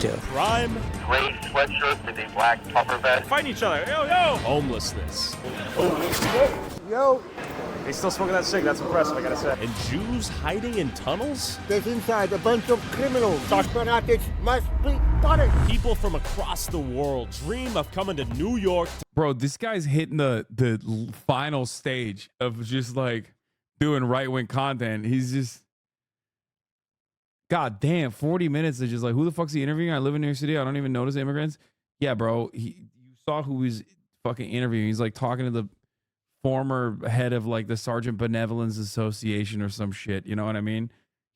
Crime. Gray sweatshirt with a black puffer vest. Fighting each other. Yo, yo. Homelessness. Yo. They still smoking that cig. That's impressive, I gotta say. And Jews hiding in tunnels? There's inside a bunch of criminals. Narcotics must be punished. People from across the world dream of coming to New York. Bro, this guy's hitting the final stage of just like doing right-wing content. He's just, god damn, 40 minutes of just like, who the fuck's he interviewing? I live in New York City. I don't even notice immigrants. Yeah, bro. You saw who he's fucking interviewing. He's like talking to the former head of like the Sergeant Benevolence Association or some shit. You know what I mean?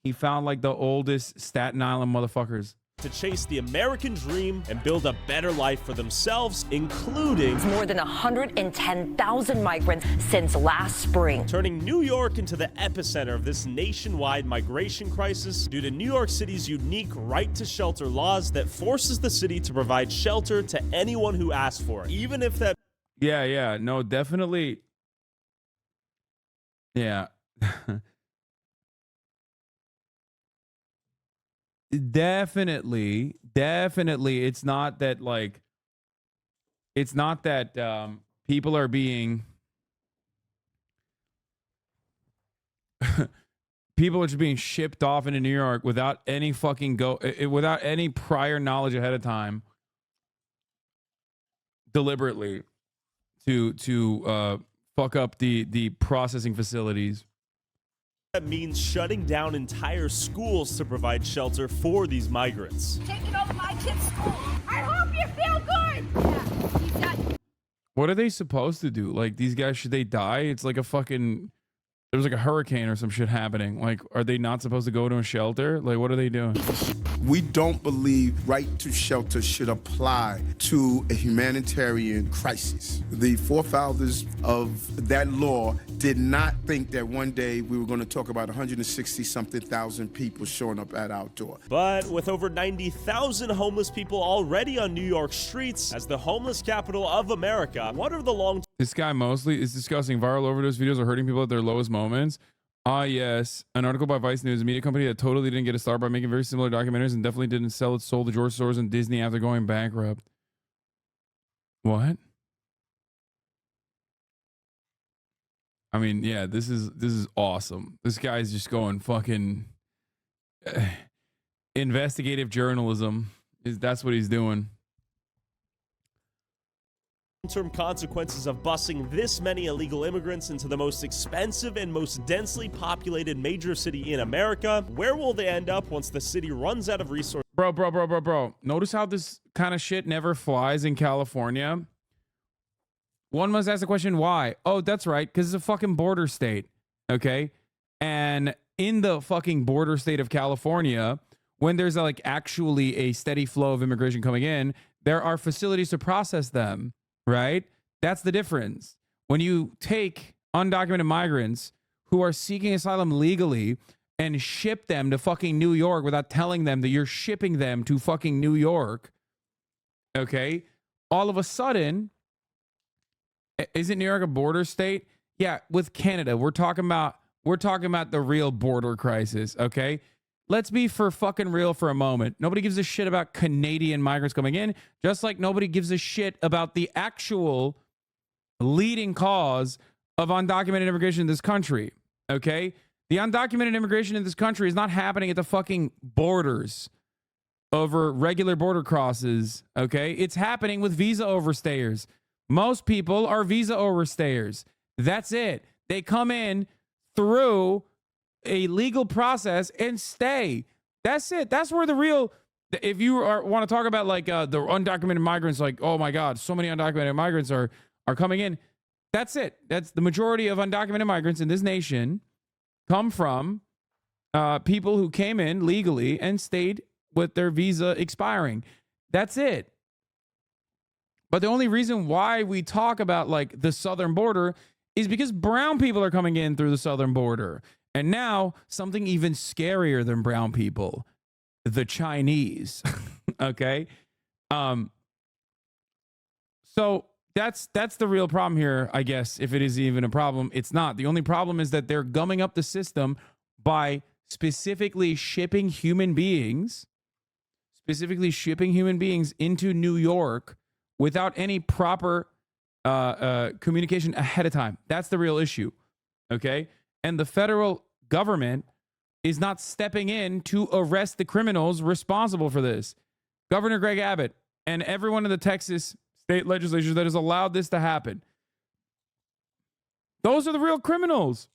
He found like the oldest Staten Island motherfuckers To chase the American dream and build a better life for themselves, including more than 110,000 migrants since last spring. Turning New York into the epicenter of this nationwide migration crisis due to New York City's unique right to shelter laws that forces the city to provide shelter to anyone who asks for it, even if that... Yeah, no, definitely. Yeah. Definitely it's not that people are being people are just being shipped off into New York without any fucking without any prior knowledge ahead of time, deliberately to fuck up the processing facilities. That means shutting down entire schools to provide shelter for these migrants. Taking over my kid's school. I hope you feel good. Yeah, exactly. What are they supposed to do? Like, these guys, should they die? It's like a fucking, there's like a hurricane or some shit happening. Like, are they not supposed to go to a shelter? Like, what are they doing? We don't believe right to shelter should apply to a humanitarian crisis. The forefathers of that law did not think that one day we were going to talk about 160-something thousand people showing up at our door. But with over 90,000 homeless people already on New York streets as the homeless capital of America, what are the long... This guy mostly is discussing viral overdose videos are hurting people at their lowest moments. Ah, yes. An article by Vice News, a media company that totally didn't get a start by making very similar documentaries and definitely didn't sell its soul to George Soros and Disney after going bankrupt. What? I mean, yeah, this is awesome. This guy's just going fucking investigative journalism. That's what he's doing. Long-term consequences of busing this many illegal immigrants into the most expensive and most densely populated major city in America. Where will they end up once the city runs out of resources? Bro. Notice how this kind of shit never flies in California? One must ask the question, why? Oh, that's right, because it's a fucking border state, okay? And in the fucking border state of California, when there's like actually a steady flow of immigration coming in, there are facilities to process them. Right? That's the difference. When you take undocumented migrants who are seeking asylum legally and ship them to fucking New York without telling them that you're shipping them to fucking New York, okay? All of a sudden, isn't New York a border state? Yeah, with Canada. We're talking about the real border crisis, okay? Let's be for fucking real for a moment. Nobody gives a shit about Canadian migrants coming in, just like nobody gives a shit about the actual leading cause of undocumented immigration in this country, okay? The undocumented immigration in this country is not happening at the fucking borders over regular border crosses, okay? It's happening with visa overstayers. Most people are visa overstayers. That's it. They come in through a legal process and stay. That's it. That's where the real, if you want to talk about like the undocumented migrants, like, oh my God, so many undocumented migrants are coming in. That's it. That's the majority of undocumented migrants in this nation come from people who came in legally and stayed with their visa expiring. That's it. But the only reason why we talk about like the southern border is because brown people are coming in through the southern border. And now something even scarier than brown people, the Chinese. Okay. So that's the real problem here, I guess, if it is even a problem. It's not. The only problem is that they're gumming up the system by specifically shipping human beings, specifically shipping human beings into New York without any proper communication ahead of time. That's the real issue. Okay. And the federal government is not stepping in to arrest the criminals responsible for this. Governor Greg Abbott and everyone in the Texas state legislature that has allowed this to happen. Those are the real criminals.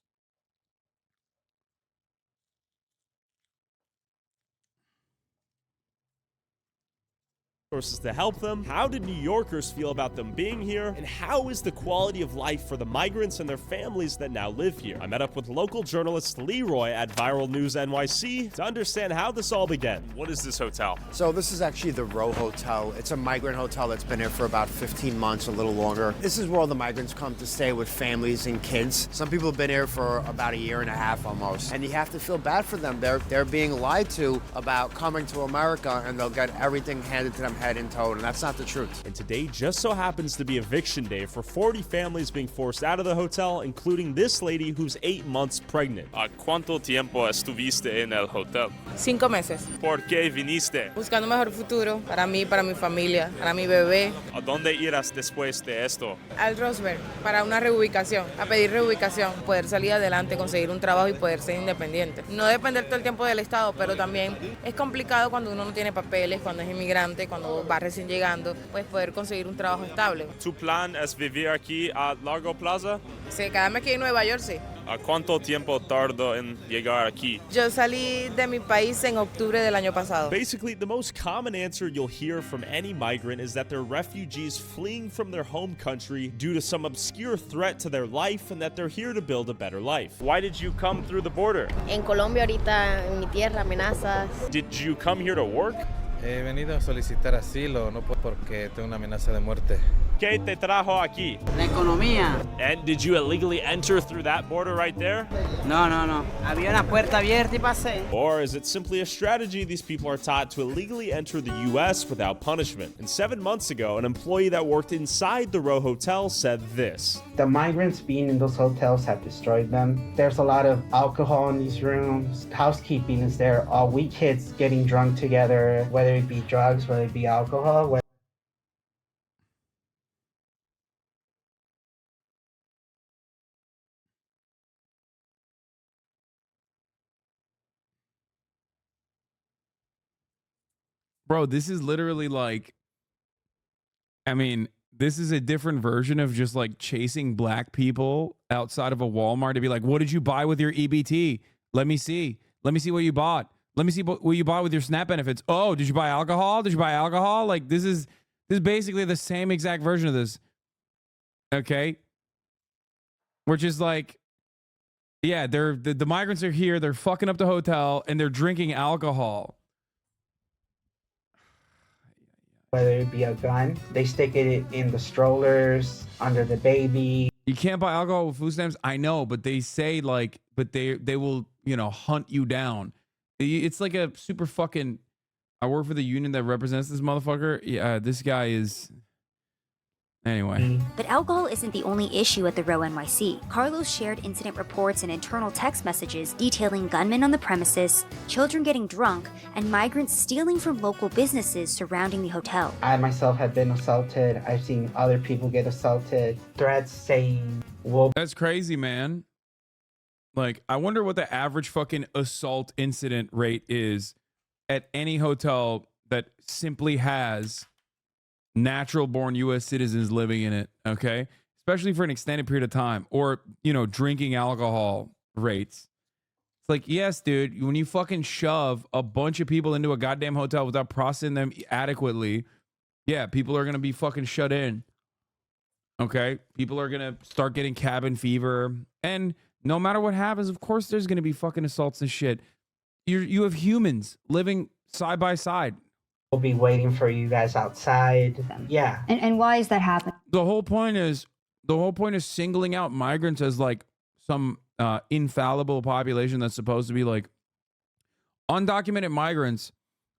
Resources to help them. How did New Yorkers feel about them being here? And how is the quality of life for the migrants and their families that now live here? I met up with local journalist Leroy at Viral News NYC to understand how this all began. What is this hotel? So this is actually the Row Hotel. It's a migrant hotel that's been here for about 15 months, a little longer. This is where all the migrants come to stay with families and kids. Some people have been here for about a year and a half almost. And you have to feel bad for them. They're being lied to about coming to America, and they'll get everything handed to them head and toe, and that's not the truth. And today just so happens to be eviction day for 40 families being forced out of the hotel, including this lady who's 8 months pregnant. ¿Cuánto tiempo estuviste en el hotel? 5 meses. ¿Por qué viniste? Buscando un mejor futuro para mí, para mi familia, para mi bebé. ¿A dónde irás después de esto? Al Roosevelt, para una reubicación, a pedir reubicación, poder salir adelante, conseguir un trabajo y poder ser independiente. No depender todo el tiempo del Estado, pero también es complicado cuando uno no tiene papeles, cuando es inmigrante, cuando va recién llegando, pues poder conseguir un trabajo estable. ¿Tu plan es vivir aquí a largo plazo? Sí, cada mes que en Nueva York, sí. ¿A cuánto tiempo tardó en llegar aquí? Yo salí de mi país en octubre del año pasado. Basically, the most common answer you'll hear from any migrant is that they're refugees fleeing from their home country due to some obscure threat to their life and that they're here to build a better life. Why did you come through the border? En Colombia ahorita, en mi tierra, amenazas. Did you come here to work? He venido a solicitar asilo, no porque tengo una amenaza de muerte. ¿Qué te trajo aquí? La economía. And did you illegally enter through that border right there? No. Había una puerta abierta y pasé. Or is it simply a strategy these people are taught to illegally enter the U.S. without punishment? And 7 months ago, an employee that worked inside the Row Hotel said this. The migrants being in those hotels have destroyed them. There's a lot of alcohol in these rooms. Housekeeping is there. All we kids getting drunk together, whether it be drugs, whether it be alcohol. Bro, this is literally like, I mean, this is a different version of just like chasing black people outside of a Walmart to be like, what did you buy with your EBT? Let me see. Let me see what you bought. Let me see what you bought with your SNAP benefits. Oh, did you buy alcohol? Did you buy alcohol? Like this is basically the same exact version of this. Okay. Which is like, yeah, the migrants are here. They're fucking up the hotel and they're drinking alcohol. Whether it be a gun, they stick it in the strollers, under the baby. You can't buy alcohol with food stamps. I know, but they say like, but they will, hunt you down. It's like a super fucking, I work for the union that represents this motherfucker. Yeah, this guy is, anyway. But alcohol isn't the only issue at the Row NYC. Carlos shared incident reports and internal text messages detailing gunmen on the premises, children getting drunk, and migrants stealing from local businesses surrounding the hotel. I myself have been assaulted. I've seen other people get assaulted. Threats saying, well... That's crazy, man. Like, I wonder what the average fucking assault incident rate is at any hotel that simply has natural born U.S. citizens living in it, okay? Especially for an extended period of time. Or, drinking alcohol rates. It's like, yes, dude, when you fucking shove a bunch of people into a goddamn hotel without processing them adequately, yeah, people are going to be fucking shut in. Okay? People are going to start getting cabin fever. And no matter what happens, of course there's going to be fucking assaults and shit. You have humans living side by side. We'll be waiting for you guys outside. Yeah. And why is that happening? The whole point is singling out migrants as like some infallible population that's supposed to be like undocumented migrants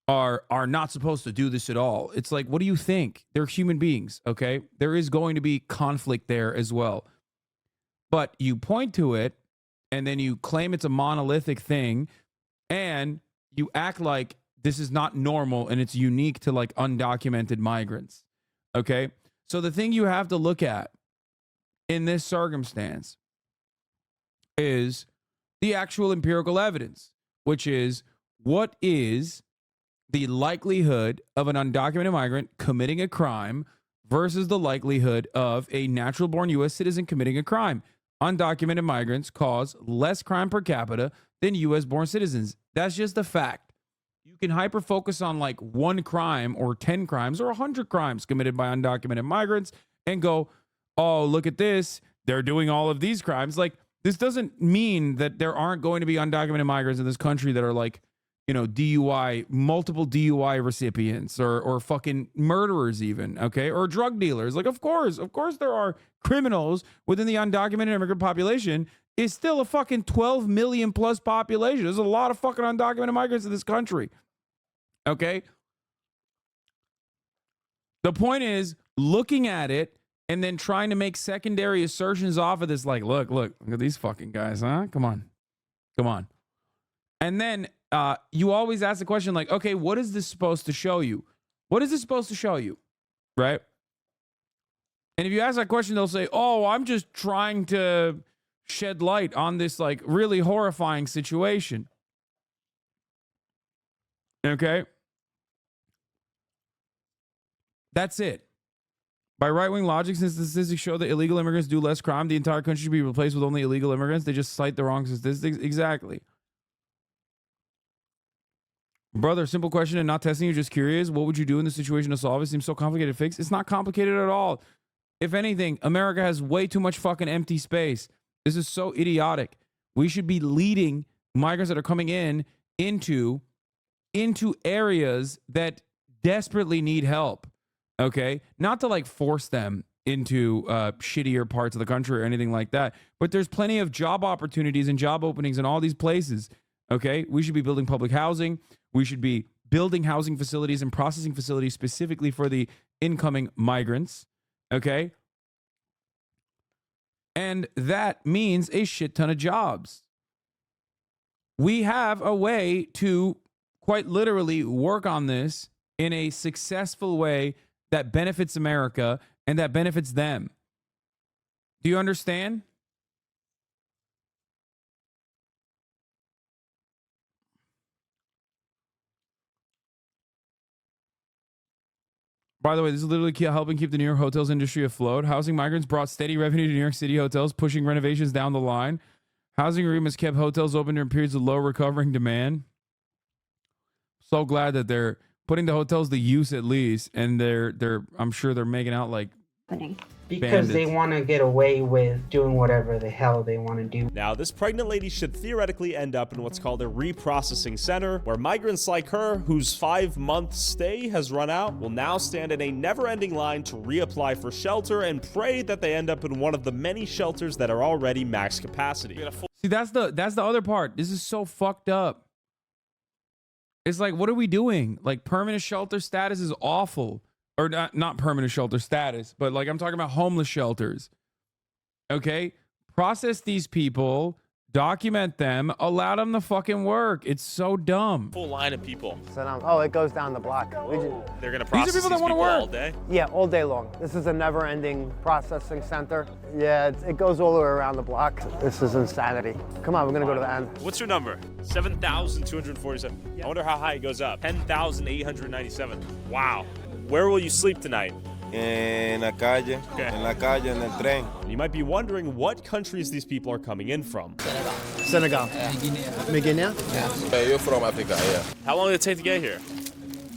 are not supposed to do this at all. It's like, what do you think? They're human beings, okay? There is going to be conflict there as well. But you point to it and then you claim it's a monolithic thing and you act like this is not normal and it's unique to like undocumented migrants. Okay. So the thing you have to look at in this circumstance is the actual empirical evidence, which is what is the likelihood of an undocumented migrant committing a crime versus the likelihood of a natural born U.S. citizen committing a crime. Undocumented migrants cause less crime per capita than U.S. born citizens. That's just a fact. You can hyper focus on like one crime or 10 crimes or 100 crimes committed by undocumented migrants and go, oh, look at this. They're doing all of these crimes. Like, this doesn't mean that there aren't going to be undocumented migrants in this country that are like, you know, DUI, multiple DUI recipients or fucking murderers even, okay? Or drug dealers. Like, of course there are criminals within the undocumented immigrant population. It's still a fucking 12 million plus population. There's a lot of fucking undocumented migrants in this country, okay? The point is looking at it and then trying to make secondary assertions off of this, like, look at these fucking guys, huh? Come on. And then you always ask the question like, okay, what is this supposed to show you? What is this supposed to show you? Right? And if you ask that question, they'll say, oh, I'm just trying to shed light on this like really horrifying situation. Okay? That's it. By right-wing logic, since the statistics show that illegal immigrants do less crime, the entire country should be replaced with only illegal immigrants. They just cite the wrong statistics. Exactly. Brother, simple question and not testing you, just curious. What would you do in this situation to solve it? Seems so complicated to fix. It's not complicated at all. If anything, America has way too much fucking empty space. This is so idiotic. We should be leading migrants that are coming into areas that desperately need help. Okay? Not to like force them into shittier parts of the country or anything like that. But there's plenty of job opportunities and job openings in all these places. Okay? We should be building public housing. We should be building housing facilities and processing facilities specifically for the incoming migrants. Okay? And that means a shit ton of jobs. We have a way to quite literally work on this in a successful way that benefits America and that benefits them. Do you understand? By the way, this is literally helping keep the New York hotels industry afloat. Housing migrants brought steady revenue to New York City hotels, pushing renovations down the line. Housing agreements kept hotels open during periods of low recovering demand. So glad that they're putting the hotels to use at least, and I'm sure they're making out like because bandits. they want to get away with doing whatever the hell they want to do. Now, this pregnant lady should theoretically end up in what's called a reprocessing center, where migrants like her, whose 5-month stay has run out, will now stand in a never-ending line to reapply for shelter and pray that they end up in one of the many shelters that are already max capacity. See, that's the other part. This is so fucked up. It's like, what are we doing? Like, permanent shelter status is awful. Or not permanent shelter status, but like I'm talking about homeless shelters. Okay? Process these people, document them, allow them to fucking work. It's so dumb. Full line of people. Oh, it goes down the block. They're going to process these are people that want to work all day? Yeah, all day long. This is a never-ending processing center. Yeah, it goes all the way around the block. This is insanity. Come on, we're going to go to the end. What's your number? 7,247. I wonder how high it goes up. 10,897. Wow. Where will you sleep tonight? En la calle, en el tren. You might be wondering what countries these people are coming in from. Senegal. Guinea? Yeah. You're from Africa, yeah. How long did it take to get here?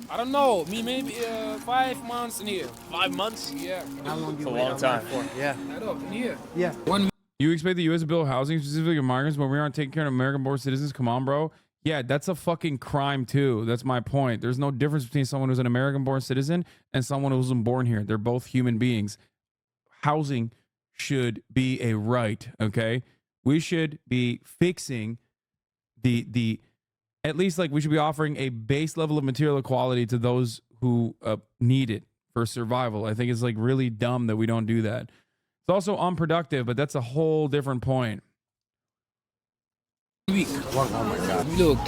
I don't know. Maybe 5 months in here. 5 months? Yeah. How long It's a long time. Yeah. I know, in here. Yeah. You expect the U.S. to build housing specifically for migrants when we aren't taking care of American-born citizens? Come on, bro. Yeah, that's a fucking crime too. That's my point. There's no difference between someone who's an American-born citizen and someone who wasn't born here. They're both human beings. Housing should be a right, okay? We should be fixing the at least like we should be offering a base level of material equality to those who need it for survival. I think it's like really dumb that we don't do that. It's also unproductive, but that's a whole different point. Week. Oh my God. Look,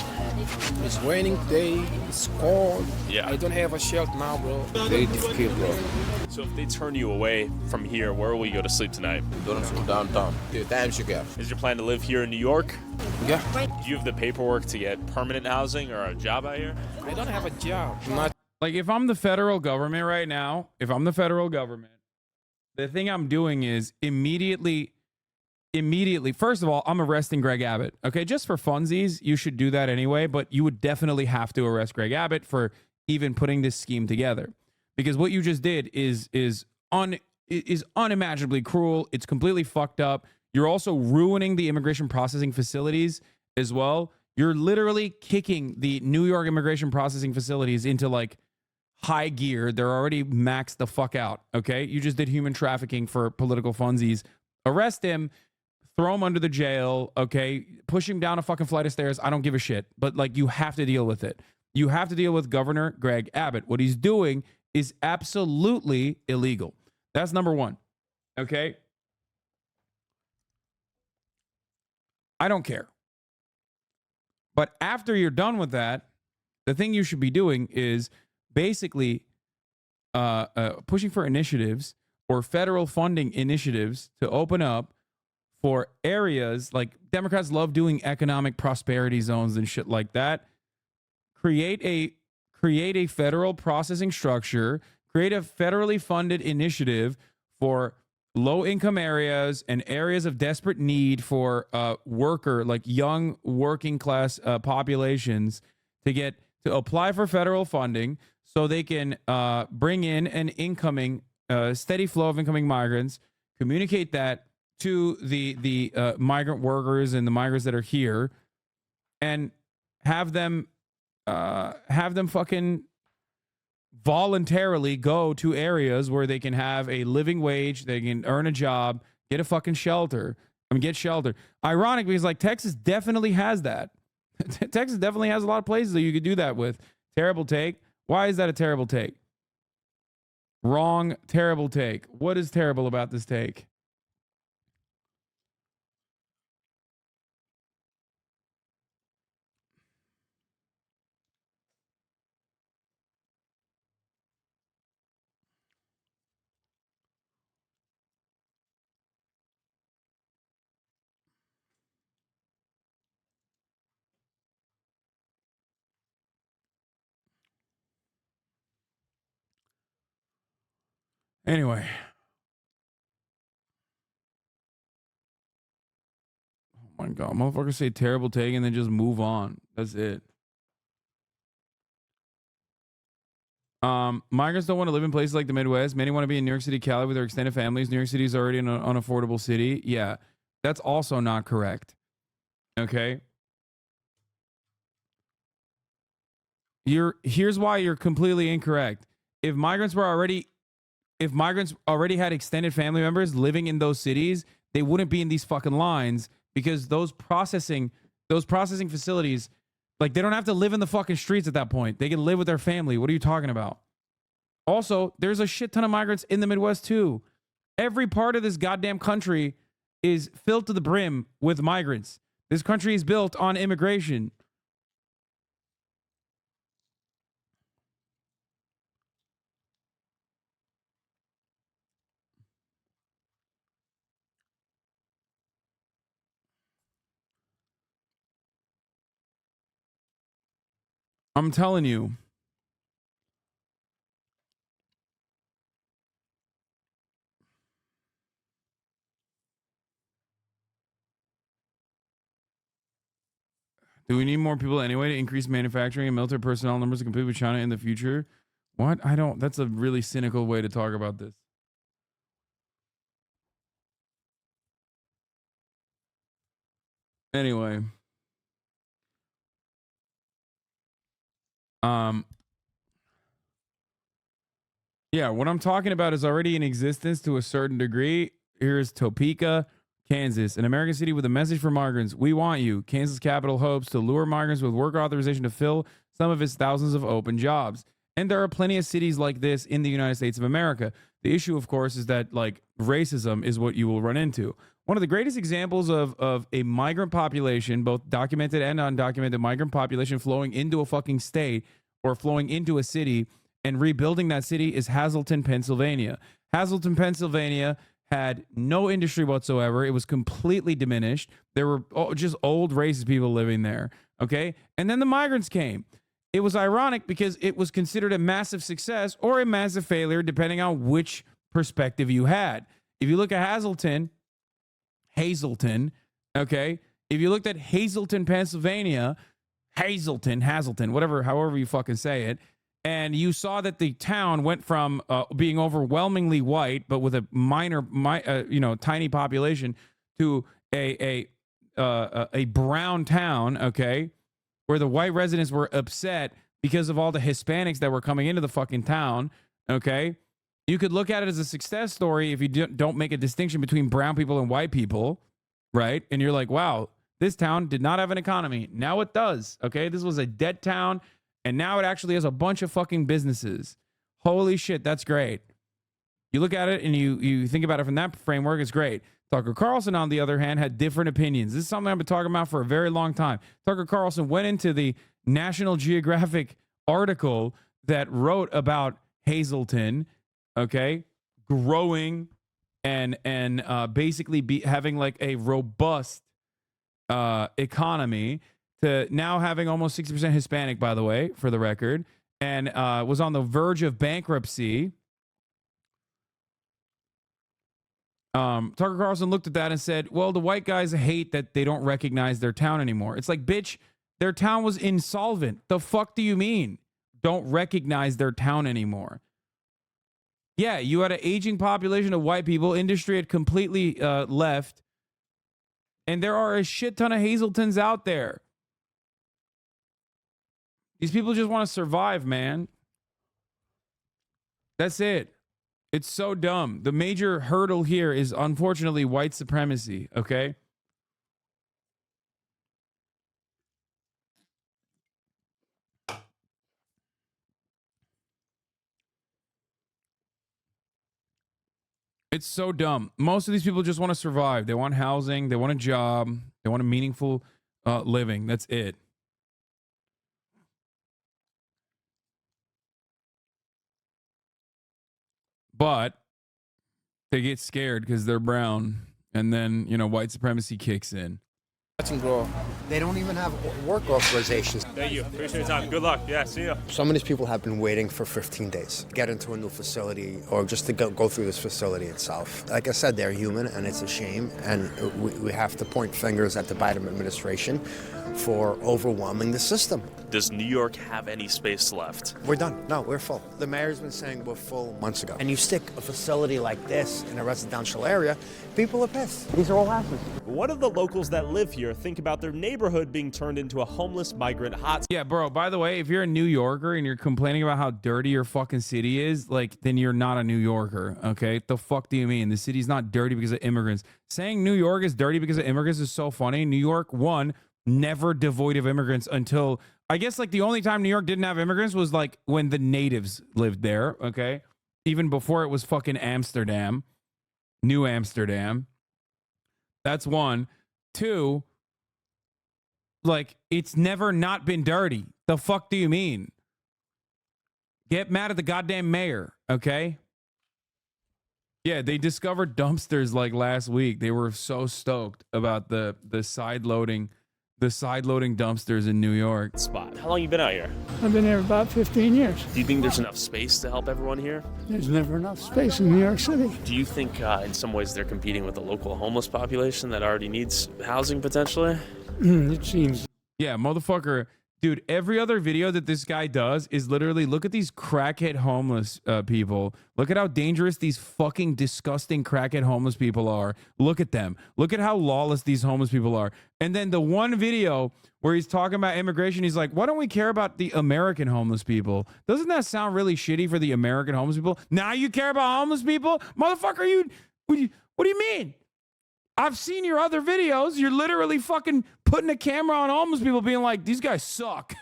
It's raining today. It's cold. Yeah. I don't have a shelter now, bro. Very difficult, bro. So if they turn you away from here, where will you go to sleep tonight? Downtown. The Times Square. Is your plan to live here in New York? Yeah. Do you have the paperwork to get permanent housing or a job out here? I don't have a job. Not Like, if I'm the federal government right now, the thing I'm doing is immediately, first of all, I'm arresting Greg Abbott. Okay, just for funsies, you should do that anyway, but you would definitely have to arrest Greg Abbott for even putting this scheme together. Because what you just did is unimaginably cruel. It's completely fucked up. You're also ruining the immigration processing facilities as well. You're literally kicking the New York immigration processing facilities into like high gear. They're already maxed the fuck out. Okay, you just did human trafficking for political funsies. Arrest him. Throw him under the jail, okay? Push him down a fucking flight of stairs. I don't give a shit. But, like, you have to deal with it. You have to deal with Governor Greg Abbott. What he's doing is absolutely illegal. That's number one, okay? I don't care. But after you're done with that, the thing you should be doing is basically pushing for initiatives or federal funding initiatives to open up for areas like Democrats love doing economic prosperity zones and shit like that. Create a federal processing structure, create a federally funded initiative for low income areas and areas of desperate need for young working class populations to apply for federal funding so they can bring in an incoming steady flow of incoming migrants, communicate that to the migrant workers and the migrants that are here, and have them fucking voluntarily go to areas where they can have a living wage, they can earn a job, get a fucking shelter. Get shelter. Ironic, because like Texas definitely has that. Texas definitely has a lot of places that you could do that with. Terrible take. Why is that a terrible take? Wrong. Terrible take. What is terrible about this take? Anyway. Oh my God. Motherfuckers say terrible take and then just move on. That's it. Migrants don't want to live in places like the Midwest. Many want to be in New York City, Cali with their extended families. New York City is already an unaffordable city. Yeah, that's also not correct. Okay. Here's why you're completely incorrect. If migrants already had extended family members living in those cities, they wouldn't be in these fucking lines, because those processing facilities, like, they don't have to live in the fucking streets at that point. They can live with their family. What are you talking about? Also, there's a shit ton of migrants in the Midwest too. Every part of this goddamn country is filled to the brim with migrants. This country is built on immigration. I'm telling you. Do we need more people anyway to increase manufacturing and military personnel numbers to compete with China in the future? What? That's a really cynical way to talk about this. Anyway. Yeah, what I'm talking about is already in existence to a certain degree. Here's Topeka, Kansas, an American city with a message for migrants. We want you. Kansas capital hopes to lure migrants with work authorization to fill some of its thousands of open jobs. And there are plenty of cities like this in the United States of America. The issue, of course, is that like racism is what you will run into. One of the greatest examples of a migrant population, both documented and undocumented migrant population flowing into a fucking state or flowing into a city and rebuilding that city is Hazleton, Pennsylvania. Hazleton, Pennsylvania had no industry whatsoever. It was completely diminished. There were just old racist people living there. Okay. And then the migrants came. It was ironic because it was considered a massive success or a massive failure, depending on which perspective you had. If you look at Hazleton, okay? If you looked at Hazleton, Pennsylvania, Hazleton, whatever, however you fucking say it, and you saw that the town went from being overwhelmingly white, but with a tiny population, to a brown town, okay, where the white residents were upset because of all the Hispanics that were coming into the fucking town, okay? You could look at it as a success story if you don't make a distinction between brown people and white people, right? And you're like, wow, this town did not have an economy. Now it does, okay? This was a dead town, and now it actually has a bunch of fucking businesses. Holy shit, that's great. You look at it and you think about it from that framework, it's great. Tucker Carlson, on the other hand, had different opinions. This is something I've been talking about for a very long time. Tucker Carlson went into the National Geographic article that wrote about Hazleton, okay, growing and basically having like a robust economy, to now having almost 60% Hispanic, by the way, for the record, and was on the verge of bankruptcy. Tucker Carlson looked at that and said, well, the white guys hate that they don't recognize their town anymore. It's like, bitch, their town was insolvent. The fuck do you mean? Don't recognize their town anymore. Yeah, you had an aging population of white people. Industry had completely left. And there are a shit ton of Hazletons out there. These people just want to survive, man. That's it. It's so dumb. The major hurdle here is, unfortunately, white supremacy, okay? It's so dumb. Most of these people just want to survive. They want housing. They want a job. They want a meaningful living. That's it. But they get scared because they're brown. And then, white supremacy kicks in. They don't even have work authorizations. Thank you. Appreciate your time. Good luck. Yeah, see you. Some of these people have been waiting for 15 days to get into a new facility or just to go through this facility itself. Like I said, they're human, and it's a shame. And we have to point fingers at the Biden administration for overwhelming the system. Does New York have any space left? We're done. No, we're full. The mayor's been saying we're full months ago. And you stick a facility like this in a residential area, people are pissed. These are all houses. What do the locals that live here think about their neighborhood being turned into a homeless migrant hotspot? Yeah, bro, by the way, if you're a New Yorker and you're complaining about how dirty your fucking city is, then you're not a New Yorker, okay? The fuck do you mean? The city's not dirty because of immigrants. Saying New York is dirty because of immigrants is so funny. New York, never devoid of immigrants until, I guess, the only time New York didn't have immigrants was when the natives lived there, okay? Even before it was fucking Amsterdam, New Amsterdam. That's one. Two, it's never not been dirty. The fuck do you mean? Get mad at the goddamn mayor, okay? Yeah, they discovered dumpsters last week. They were so stoked about the side loading dumpsters in New York. Spot. How long you been out here? I've been here about 15 years. Do you think there's enough space to help everyone here? There's never enough space in New York City. Do you think in some ways they're competing with the local homeless population that already needs housing potentially? It seems. Yeah, motherfucker. Dude, every other video that this guy does is literally, look at these crackhead homeless people. Look at how dangerous these fucking disgusting crackhead homeless people are. Look at them. Look at how lawless these homeless people are. And then the one video where he's talking about immigration, he's like, why don't we care about the American homeless people? Doesn't that sound really shitty for the American homeless people? Now you care about homeless people? Motherfucker, what do you mean? I've seen your other videos. You're literally fucking putting a camera on homeless people being like, these guys suck.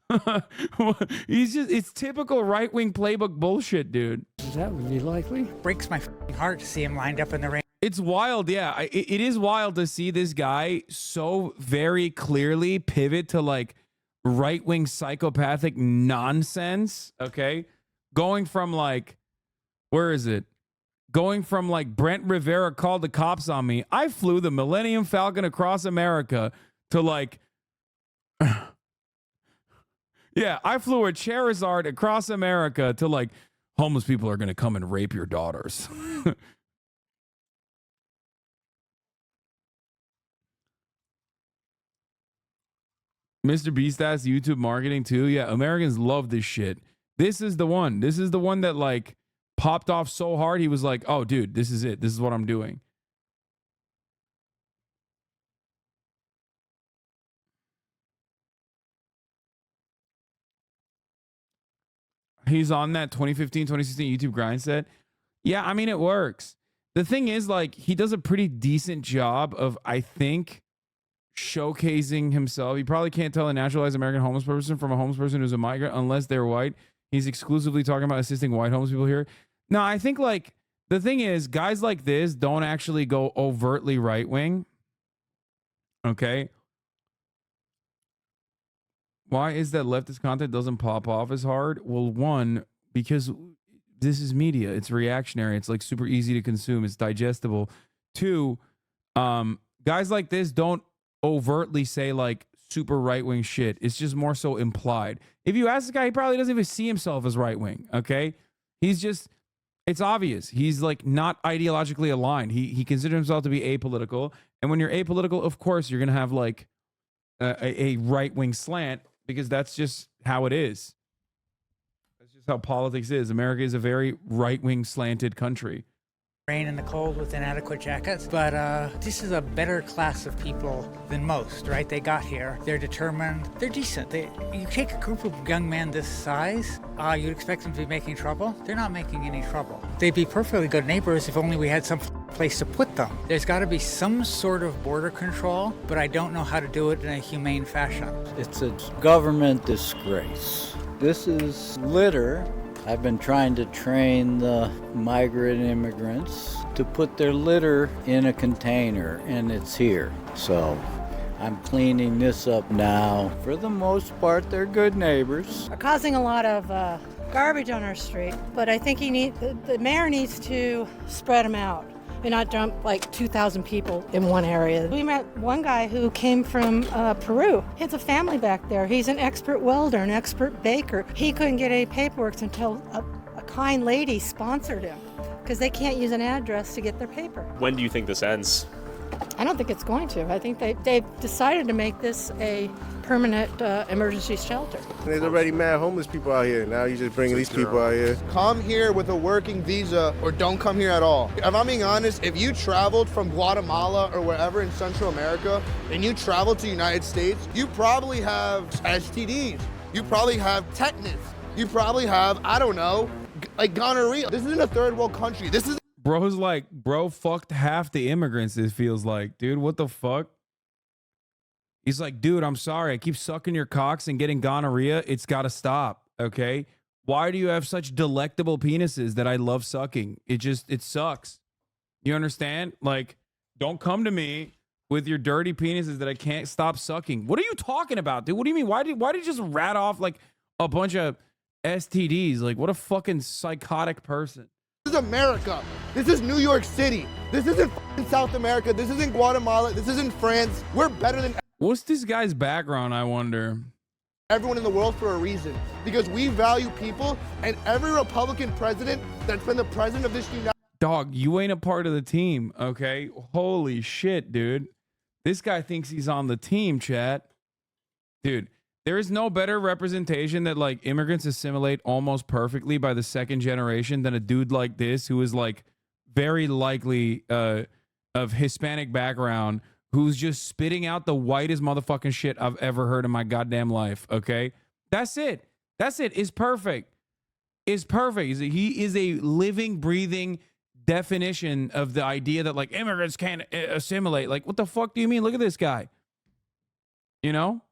It's typical right-wing playbook bullshit, dude. That would be likely. Breaks my heart to see him lined up in the rain. It's wild, yeah. It is wild to see this guy so very clearly pivot to like right-wing psychopathic nonsense, okay? Going from like, where is it? Going from like Brent Rivera called the cops on me. I flew the Millennium Falcon across America to like, yeah, I flew a Charizard across America to like, homeless people are going to come and rape your daughters. Mr. Beast asks YouTube marketing too. Yeah, Americans love this shit. This is the one. This is the one that like popped off so hard. He was like, oh, dude, this is it. This is what I'm doing. He's on that 2015, 2016 YouTube grind set. Yeah, I mean, it works. The thing is, like, he does a pretty decent job of, I think, showcasing himself. You probably can't tell a naturalized American homeless person from a homeless person who's a migrant unless they're white. He's exclusively talking about assisting white homeless people here. No, I think like the thing is guys like this don't actually go overtly right wing. Okay. Why is that leftist content doesn't pop off as hard? Well, one, because this is media. It's reactionary. It's like super easy to consume. It's digestible. Two, guys like this don't overtly say like super right-wing shit. It's just more so implied. If you ask the guy, he probably doesn't even see himself as right-wing, okay? He's just, it's obvious. He's like not ideologically aligned. He considers himself to be apolitical. And when you're apolitical, of course, you're going to have like a right-wing slant because that's just how it is. That's just how politics is. America is a very right-wing slanted country. Rain and the cold with inadequate jackets, but this is a better class of people than most, right? They got here, they're determined, they're decent. You take a group of young men this size, you'd expect them to be making trouble. They're not making any trouble. They'd be perfectly good neighbors if only we had some place to put them. There's got to be some sort of border control, but I don't know how to do it in a humane fashion. It's a government disgrace. This is litter. I've been trying to train the migrant immigrants to put their litter in a container, and it's here. So I'm cleaning this up now. For the most part, they're good neighbors. Are causing a lot of garbage on our street, but I think the mayor needs to spread them out and not dump like 2,000 people in one area. We met one guy who came from Peru. He has a family back there. He's an expert welder, an expert baker. He couldn't get any paperwork until a kind lady sponsored him because they can't use an address to get their paper. When do you think this ends? I don't think it's going to. I think they've decided to make this a permanent emergency shelter. There's already mad homeless people out here. Now you just bringing these people out here. Come here with a working visa or don't come here at all. If I'm being honest, if you traveled from Guatemala or wherever in Central America and you traveled to the United States, you probably have STDs. You probably have tetanus. You probably have, I don't know, like gonorrhea. This isn't a third world country. This is Bro's like, bro fucked half the immigrants, it feels like. Dude, what the fuck? He's like, dude, I'm sorry. I keep sucking your cocks and getting gonorrhea. It's got to stop, okay? Why do you have such delectable penises that I love sucking? It sucks. You understand? Like, don't come to me with your dirty penises that I can't stop sucking. What are you talking about, dude? What do you mean? Why did you just rat off like a bunch of STDs? Like, what a fucking psychotic person. This is America. This is New York City. This isn't South America. This isn't Guatemala. This isn't France. We're better than What's this guy's background, I wonder? Everyone in the world for a reason. Because we value people, and every Republican president that's been the president of this United Dog, you ain't a part of the team, okay? Holy shit, dude. This guy thinks he's on the team, chat. Dude, there is no better representation that like immigrants assimilate almost perfectly by the second generation than a dude like this who is like very likely of Hispanic background who's just spitting out the whitest motherfucking shit I've ever heard in my goddamn life, okay? That's it. That's it. It's perfect. It's perfect. He is a living, breathing definition of the idea that like immigrants can't assimilate. Like, what the fuck do you mean? Look at this guy. You know?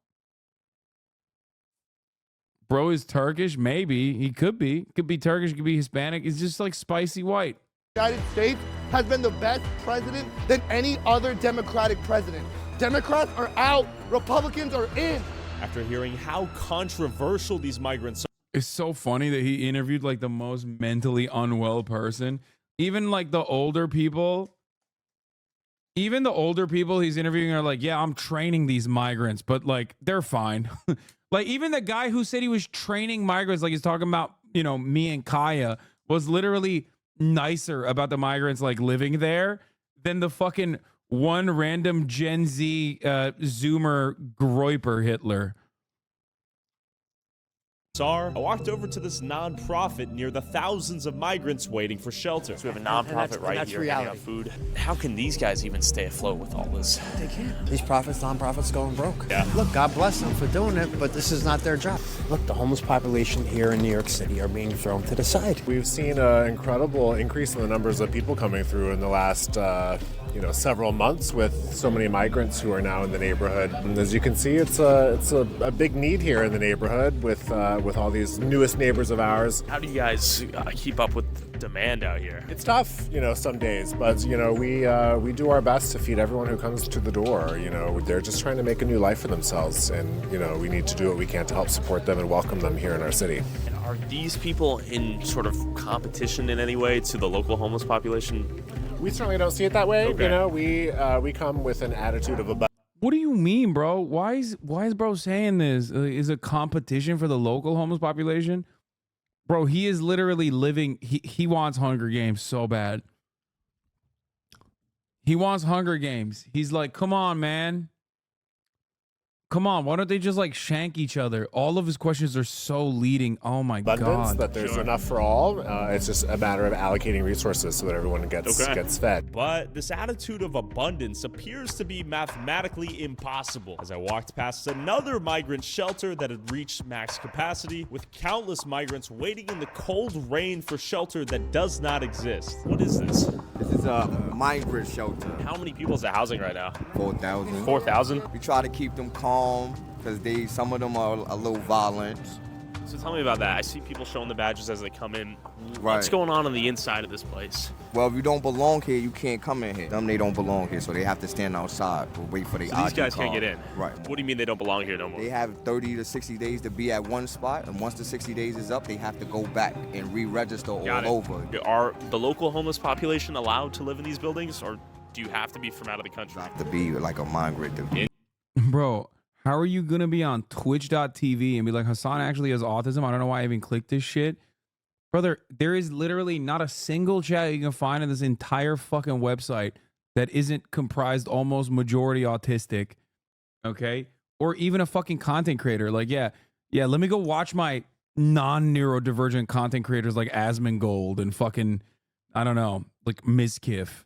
Bro is Turkish? Maybe. He could be. Could be Turkish, could be Hispanic. He's just like spicy white. United States has been the best president than any other Democratic president. Democrats are out, Republicans are in. After hearing how controversial these migrants are. It's so funny that he interviewed like the most mentally unwell person. Even like the older people, he's interviewing are like, yeah, I'm training these migrants, but like they're fine. Like even the guy who said he was training migrants, like he's talking about, me and Kaya, was literally nicer about the migrants like living there than the fucking one random Gen Z Zoomer Groiper Hitler. I walked over to this nonprofit near the thousands of migrants waiting for shelter. So we have a nonprofit right here handing out food. How can these guys even stay afloat with all this? They can't. These nonprofits going broke. Yeah. Look, God bless them for doing it, but this is not their job. Look, the homeless population here in New York City are being thrown to the side. We've seen an incredible increase in the numbers of people coming through in the last several months with so many migrants who are now in the neighborhood. And as you can see, it's a big need here in the neighborhood with all these newest neighbors of ours. How do you guys keep up with demand out here? It's tough, some days, but we do our best to feed everyone who comes to the door. They're just trying to make a new life for themselves, and we need to do what we can to help support them and welcome them here in our city. And are these people in sort of competition in any way to the local homeless population? We certainly don't see it that way. Okay. We come with an attitude of abundance. What do you mean, bro? Why is bro saying this? Is it competition for the local homeless population? Bro, he is literally living. He wants Hunger Games so bad. He wants Hunger Games. He's like, come on, man. Come on, why don't they just like shank each other? All of his questions are so leading. Oh my God. That there's enough for all. It's just a matter of allocating resources so that everyone gets fed. But this attitude of abundance appears to be mathematically impossible. As I walked past another migrant shelter that had reached max capacity, with countless migrants waiting in the cold rain for shelter that does not exist. What is this? This is a migrant shelter. How many people is it housing right now? 4,000. 4,000? We try to keep them calm because some of them are a little violent. So tell me about that. I see people showing the badges as they come in. Right. What's going on the inside of this place? Well, if you don't belong here, you can't come in here. They don't belong here, so they have to stand outside or wait for the So these guys can't get in? Right. What do you mean they don't belong here no more? They have 30 to 60 days to be at one spot, and once the 60 days is up, they have to go back and re-register all over. Are the local homeless population allowed to live in these buildings, or do you have to be from out of the country? You have to be like a migrant. Bro, how are you going to be on twitch.tv and be like, Hasan actually has autism? I don't know why I even clicked this shit. Brother, there is literally not a single chat you can find in this entire fucking website that isn't comprised almost majority autistic, okay? Or even a fucking content creator. Like, yeah, let me go watch my non-neurodivergent content creators like Asmongold and fucking, I don't know, like Miskiff.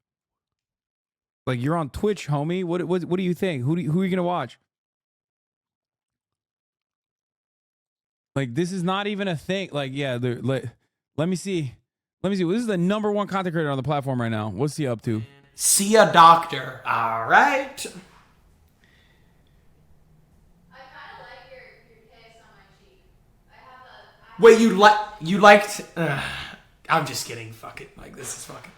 Like, you're on Twitch, homie. What do you think? Who are you going to watch? Like, this is not even a thing. Like, yeah, let me see. This is the number one content creator on the platform right now. What's he up to? See a doctor. All right. Wait, you liked? I'm just kidding. Fuck it. Like, this is fucking.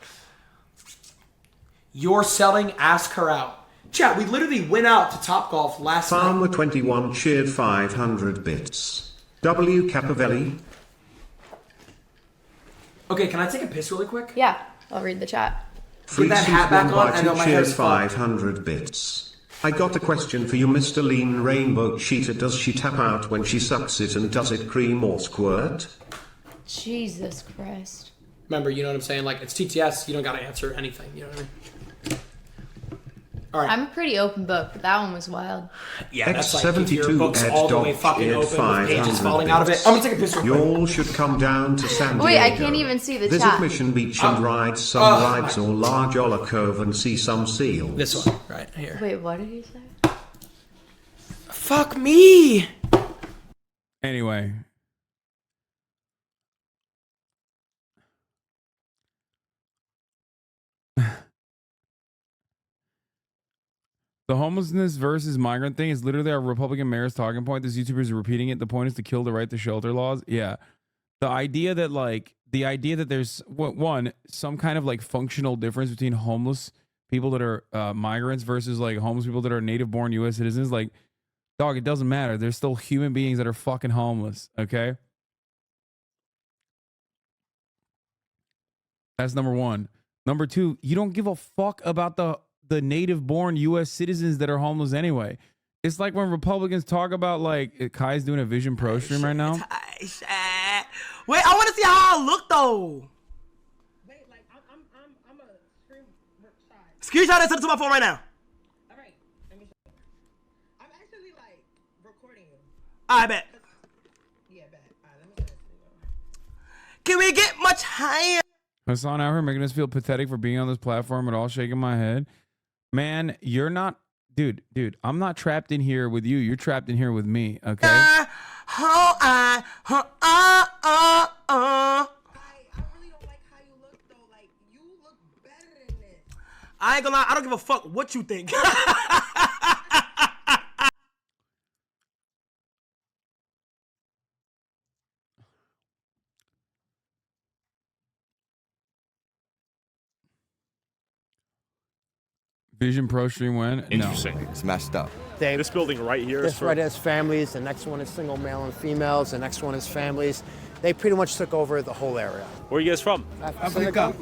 You're selling. Ask her out. Chat. We literally went out to Topgolf last night. Farmer21 cheered 500 bits. W. Capavelli. Okay, can I take a piss really quick? Yeah, I'll read the chat. Get that hat back on. I know my hair's cheers 500 bits. I got a question for you, Mr. Lean Rainbow Cheater. Does she tap out when she sucks it, and does it cream or squirt? Jesus Christ. Remember, you know what I'm saying? Like, it's TTS. You don't got to answer anything. You know what I mean? All right. I'm a pretty open book, but that one was wild. Yeah, that's like if your book's all the way fucking open with pages falling out of it. I'm gonna take a piss real quick. Y'all should come down to San Diego. Wait, I can't even see the Visit chat. Mission Beach and ride some rides or large Ola Cove and see some seals. This one, right here. Wait, what did he say? Fuck me. Anyway. The homelessness versus migrant thing is literally our Republican mayor's talking point. This YouTuber is repeating it. The point is to kill the right to shelter laws. Yeah. The idea that there's one, some kind of like functional difference between homeless people that are migrants versus like homeless people that are native born US citizens. Like, dog, it doesn't matter. There's still human beings that are fucking homeless. Okay. That's number one. Number two, you don't give a fuck about the native born US citizens that are homeless anyway. It's like when Republicans talk about like Kai's doing a Vision Pro stream right now. Wait, I want to see how I look though. Wait, like I'm a stream side. Screenshot and send it to my phone right now. All right, let me show you. I'm actually like recording you. I bet. Yeah, bet. All right, let me send it to you. Can we get much higher? Hasan out here making us feel pathetic for being on this platform at all, shaking my head. Man, you're not, dude, I'm not trapped in here with you. You're trapped in here with me, okay? I really don't like how you look though. Like you look better than this. I ain't gonna lie, I don't give a fuck what you think. Vision Pro stream when? Interesting. No. It's messed up. This building right here. This right is families. The next one is single male and females. The next one is families. They pretty much took over the whole area. Where are you guys from? Senegal.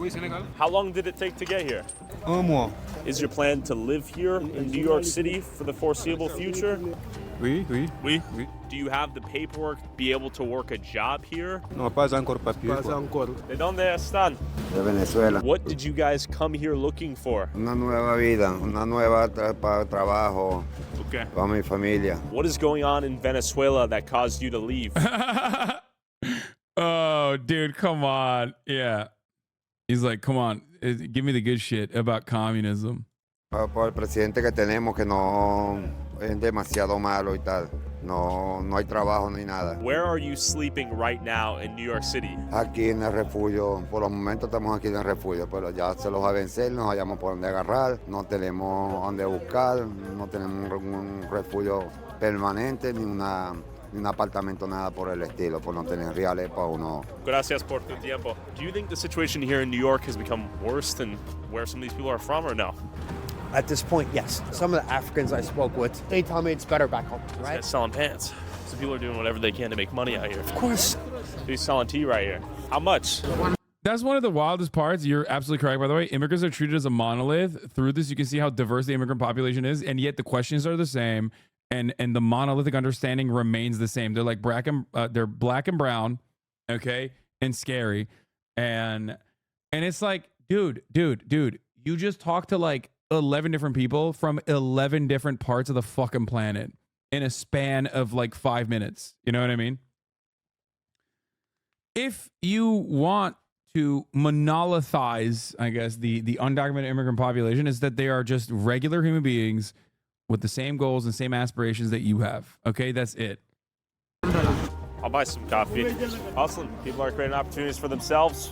How long did it take to get here? mois. Is your plan to live here in New York City for the foreseeable future? Oui. Do you have the paperwork to be able to work a job here? No, pas encore papier. ¿De dónde están? De Venezuela. What did you guys come here looking for? Una nueva vida, una nueva trabajo Okay. para mi familia. What is going on in Venezuela that caused you to leave? Oh, dude, come on. Yeah. He's like, come on, give me the good shit about communism. Por el presidente que tenemos que no es demasiado malo y tal. No hay trabajo ni nada. Where are you sleeping right now in New York City? Aquí en el refugio, por los momentos estamos aquí en el refugio, pero ya se los va a vencer, no hayamos por dónde agarrar, no tenemos dónde buscar, no tenemos un refugio permanente ni un apartamento, nada por el estilo, por no tener reales para uno. Gracias por tu tiempo. Do you think the situation here in New York has become worse than where some of these people are from, or no? At this point, yes. Some of the Africans I spoke with, they tell me it's better back home, right? Guys selling pants. So people are doing whatever they can to make money out here. Of course. He's selling tea right here. How much? That's one of the wildest parts. You're absolutely correct, by the way. Immigrants are treated as a monolith. Through this, you can see how diverse the immigrant population is, and yet the questions are the same, and the monolithic understanding remains the same. They're like they're black and brown, okay, and scary, and it's like, dude, you just talked to like 11 different people from 11 different parts of the fucking planet in a span of like 5 minutes. You know what I mean? If you want to monolithize, I guess, the undocumented immigrant population, is that they are just regular human beings with the same goals and same aspirations that you have. Okay, that's it. I'll buy some coffee. Awesome. People are creating opportunities for themselves.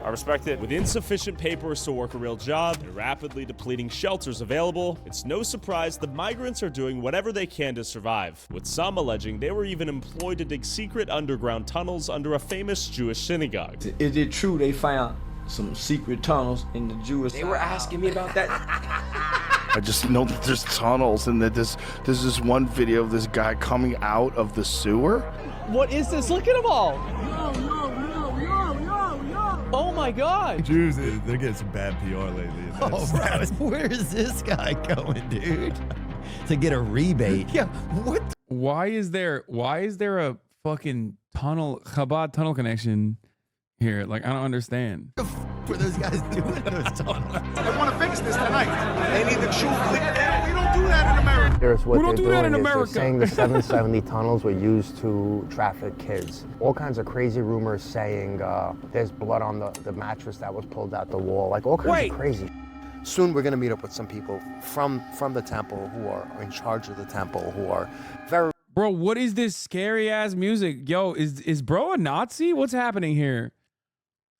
I respect it. With insufficient papers to work a real job and rapidly depleting shelters available, it's no surprise the migrants are doing whatever they can to survive, with some alleging they were even employed to dig secret underground tunnels under a famous Jewish synagogue. Is it true they found some secret tunnels in the Jewish? They were asking me about that. I just know that there's tunnels and that there's this one video of this guy coming out of the sewer. What is this? Look at them all. Oh my God! Jews, they're getting some bad PR lately. Oh, bro, where is this guy going, dude? To get a rebate? Yeah, what? Why is there a fucking Chabad tunnel connection here? Like, I don't understand. Were those guys doing those tunnels? I want to fix this tonight. They need the truth. We don't do that in America. Here's what We don't they're do that doing in is they're America. saying the 770 tunnels were used to traffic kids. All kinds of crazy rumors saying there's blood on the mattress that was pulled out the wall. Like all kinds of crazy. Soon we're going to meet up with some people from the temple who are in charge of the temple who are very... Bro, what is this scary ass music? Yo, is bro a Nazi? What's happening here?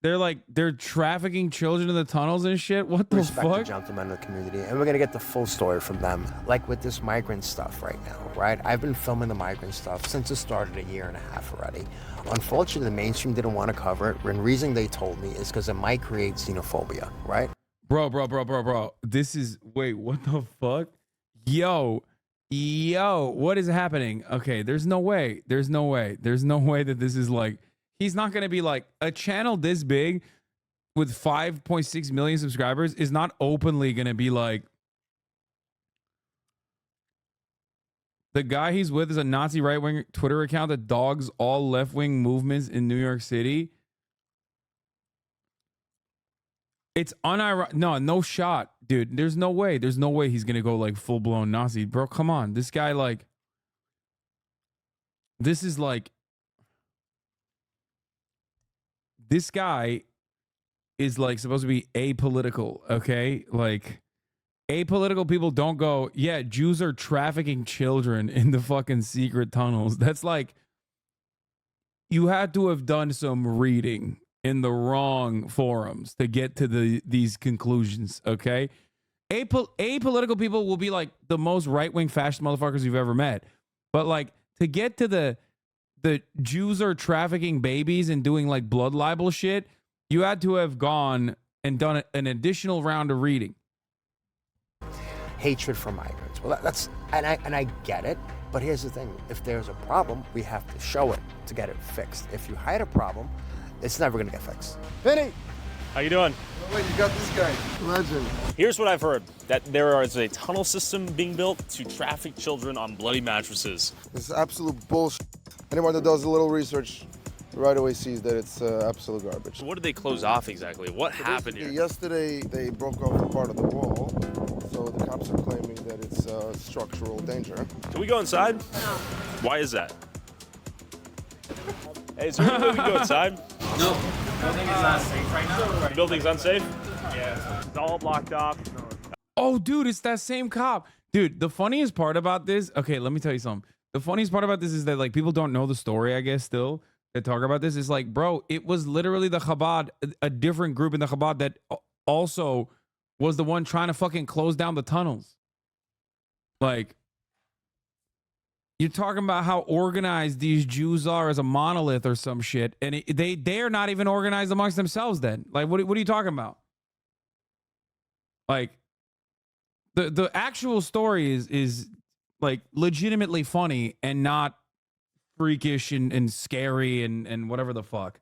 they're trafficking children in the tunnels and shit. What the Respect the fuck? gentlemen of the community, and we're gonna get the full story from them. Like with this migrant stuff right now, right? I've been filming the migrant stuff since it started a year and a half already. Unfortunately, the mainstream didn't want to cover it, and the reason they told me is because it might create xenophobia, right? Bro. This is, wait, what the fuck? Yo, what is happening? Okay, there's no way that this is like, he's not gonna be like, a channel this big with 5.6 million subscribers is not openly gonna be like, the guy he's with is a Nazi right-wing Twitter account that dogs all left-wing movements in New York City. It's unironic. No shot, dude. There's no way he's gonna go like full-blown Nazi. Bro, come on. This guy, like, this is like, this guy is like supposed to be apolitical, okay? Like, apolitical people don't go, yeah, Jews are trafficking children in the fucking secret tunnels. That's like, you had to have done some reading in the wrong forums to get to these conclusions, okay? Apolitical people will be like the most right-wing fascist motherfuckers you've ever met. But like, to get to the Jews are trafficking babies and doing like blood libel shit, you had to have gone and done an additional round of reading. Hatred for migrants. Well, that's, and I get it, but here's the thing. If there's a problem, we have to show it to get it fixed. If you hide a problem, it's never gonna get fixed. Vinny! How you doing? Wait, you got this guy. Legend. Here's what I've heard, that there is a tunnel system being built to traffic children on bloody mattresses. This is absolute bullshit. Anyone that does a little research right away sees that it's absolute garbage. What did they close off exactly? What happened here? Yesterday, they broke off a part of the wall, so the cops are claiming that it's a structural danger. Can we go inside? No. Why is that? Hey, is there any way we can go inside? No. The building is not safe right now. The building's unsafe? Yeah. It's all blocked off. Oh, dude, it's that same cop. Dude, the funniest part about this, okay, let me tell you something. The funniest part about this is that like people don't know the story, I guess, still. That talk about this is like, bro, it was literally the Chabad, a different group in the Chabad that also was the one trying to fucking close down the tunnels. Like, you're talking about how organized these Jews are as a monolith or some shit, and they are not even organized amongst themselves. Then, like, what are you talking about? Like, the actual story is like legitimately funny and not freakish and scary and whatever the fuck.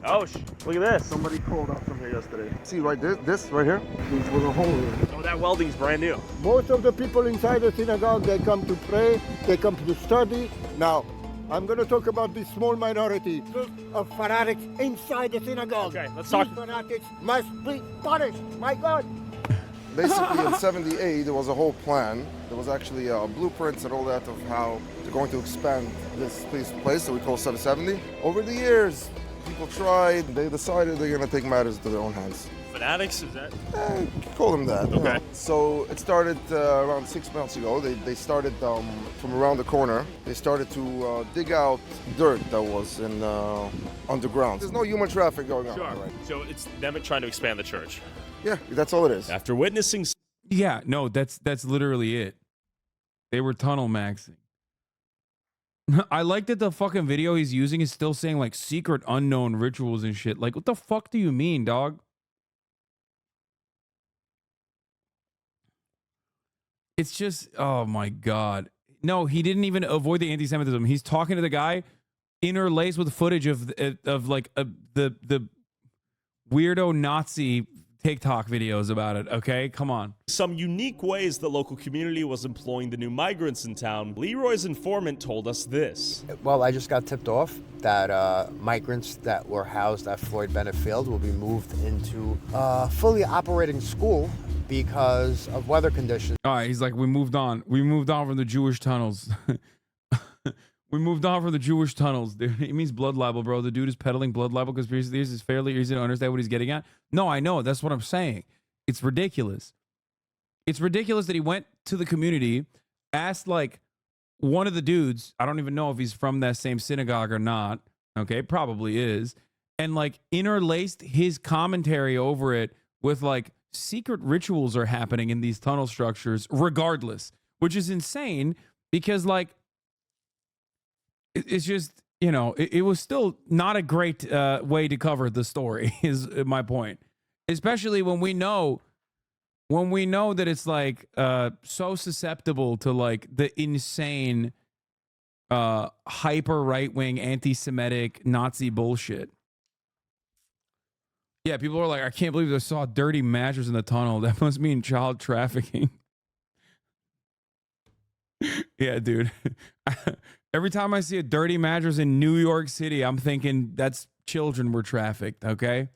Oh, look at this. Somebody crawled up from here yesterday. See, right, this right here, this was a hole here. Oh, that welding's brand new. Most of the people inside the synagogue, they come to pray, they come to study. Now, I'm going to talk about this small minority of fanatics inside the synagogue. Okay, let's talk. These fanatics must be punished, my God. Basically, in 78, there was a whole plan. There was actually blueprints and all that of how they're going to expand this place that we call 770. Over the years, people tried. They decided they're going to take matters into their own hands. Fanatics, is that? Call them that. Okay. You know. So it started around 6 months ago. They started from around the corner. They started to dig out dirt that was in underground. There's no human traffic going on. Sure. Right? So it's them trying to expand the church. Yeah, that's all it is. After witnessing... Yeah, no, that's literally it. They were tunnel maxing. I like that the fucking video he's using is still saying like secret unknown rituals and shit. Like, what the fuck do you mean, dog? It's just, oh my God. No, he didn't even avoid the anti-Semitism. He's talking to the guy interlaced with footage of like the weirdo Nazi TikTok videos about it, okay? Come on. Some unique ways the local community was employing the new migrants in town. Leroy's informant told us this. Well, I just got tipped off that migrants that were housed at Floyd Bennett Field will be moved into a fully operating school because of weather conditions. All right, he's like, we moved on. We moved on from the Jewish tunnels. We moved on from the Jewish tunnels, dude. It means blood libel, bro. The dude is peddling blood libel conspiracy theories. It's fairly easy to understand what he's getting at. No, I know. That's what I'm saying. It's ridiculous. It's ridiculous that he went to the community, asked like one of the dudes, I don't even know if he's from that same synagogue or not, Okay, probably is. And like interlaced his commentary over it with like secret rituals are happening in these tunnel structures regardless, which is insane because like it's just, you know, it was still not a great way to cover the story is my point. Especially when we know that it's like so susceptible to like the insane hyper right-wing anti-Semitic Nazi bullshit. Yeah, people are like, I can't believe they saw a dirty mattress in the tunnel. That must mean child trafficking. Yeah, dude. Every time I see a dirty mattress in New York City, I'm thinking that's children were trafficked, okay?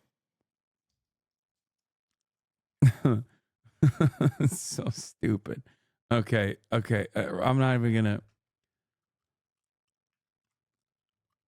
It's so stupid. Okay. I'm not even gonna.